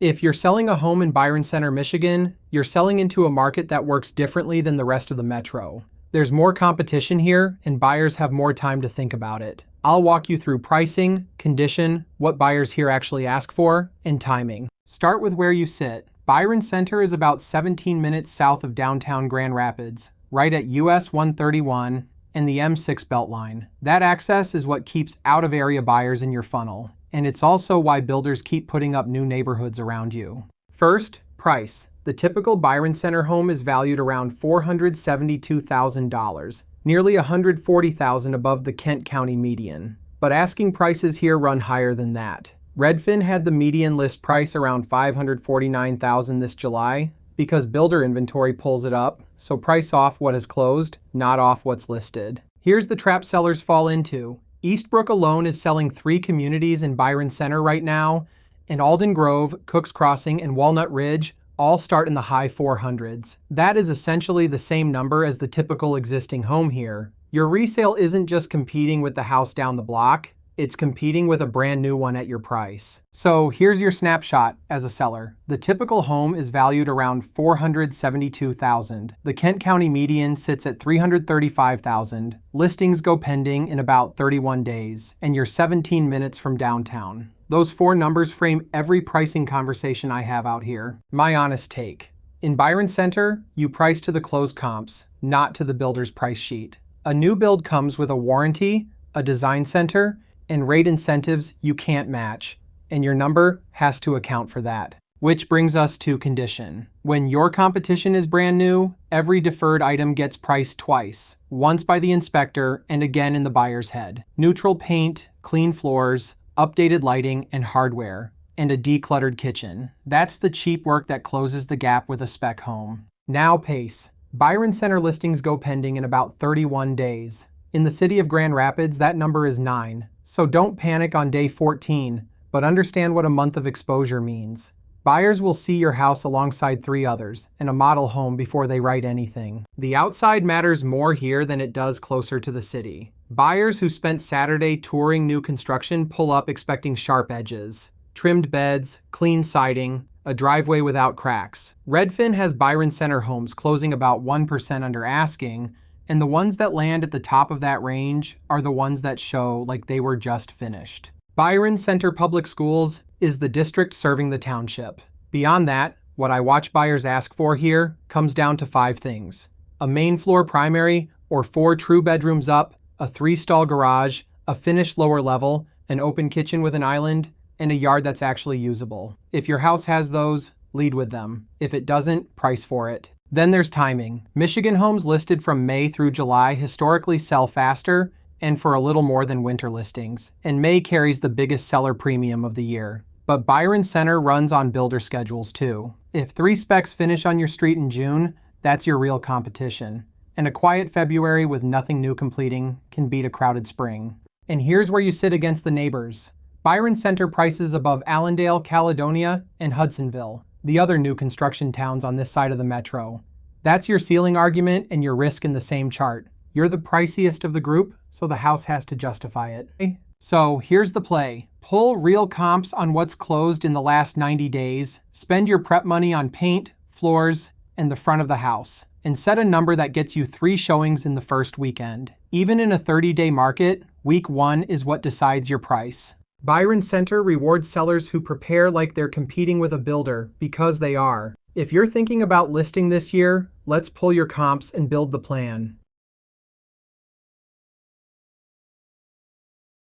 If you're selling a home in Byron Center, Michigan, you're selling into a market that works differently than the rest of the metro. There's more competition here, and buyers have more time to think about it. I'll walk you through pricing, condition, what buyers here actually ask for, and timing. Start with where you sit. Byron Center is about 17 minutes south of downtown Grand Rapids, right at US 131 and the M6 Beltline. That access is what keeps out-of-area buyers in your funnel, and it's also why builders keep putting up new neighborhoods around you. First, price. The typical Byron Center home is valued around $472,000, nearly $140,000 above the Kent County median. But asking prices here run higher than that. Redfin had the median list price around $549,000 this July because builder inventory pulls it up, so price off what is closed, not off what's listed. Here's the trap sellers fall into. Eastbrook alone is selling 3 communities in Byron Center right now, and Alden Grove, Cooks Crossing, and Walnut Ridge all start in the high 400s. That is essentially the same number as the typical existing home here. Your resale isn't just competing with the house down the block, it's competing with a brand new one at your price. So here's your snapshot as a seller. The typical home is valued around $472,000. The Kent County median sits at $335,000. Listings go pending in about 31 days, and you're 17 minutes from downtown. Those 4 numbers frame every pricing conversation I have out here. My honest take. In Byron Center, you price to the closed comps, not to the builder's price sheet. A new build comes with a warranty, a design center, and rate incentives you can't match, and your number has to account for that. Which brings us to condition. When your competition is brand new, every deferred item gets priced twice, once by the inspector and again in the buyer's head. Neutral paint, clean floors, updated lighting and hardware, and a decluttered kitchen. That's the cheap work that closes the gap with a spec home. Now pace. Byron Center listings go pending in about 31 days. In the city of Grand Rapids, that number is 9. So don't panic on day 14, but understand what a month of exposure means. Buyers will see your house alongside 3 others and a model home before they write anything. The outside matters more here than it does closer to the city. Buyers who spent Saturday touring new construction pull up expecting sharp edges, trimmed beds, clean siding, a driveway without cracks. Redfin has Byron Center homes closing about 1% under asking, and the ones that land at the top of that range are the ones that show like they were just finished. Byron Center Public Schools is the district serving the township. Beyond that, what I watch buyers ask for here comes down to 5 things. A main floor primary or 4 true bedrooms up, a 3-stall garage, a finished lower level, an open kitchen with an island, and a yard that's actually usable. If your house has those, lead with them. If it doesn't, price for it. Then there's timing. Michigan homes listed from May through July historically sell faster and for a little more than winter listings, and May carries the biggest seller premium of the year. But Byron Center runs on builder schedules too. If 3 specs finish on your street in June, that's your real competition. And a quiet February with nothing new completing can beat a crowded spring. And here's where you sit against the neighbors. Byron Center prices above Allendale, Caledonia, and Hudsonville, the other new construction towns on this side of the metro. That's your ceiling argument and your risk in the same chart. You're the priciest of the group, so the house has to justify it. So here's the play. Pull real comps on what's closed in the last 90 days, spend your prep money on paint, floors, and the front of the house, and set a number that gets you 3 showings in the first weekend. Even in a 30-day market, week 1 is what decides your price. Byron Center rewards sellers who prepare like they're competing with a builder, because they are. If you're thinking about listing this year, let's pull your comps and build the plan.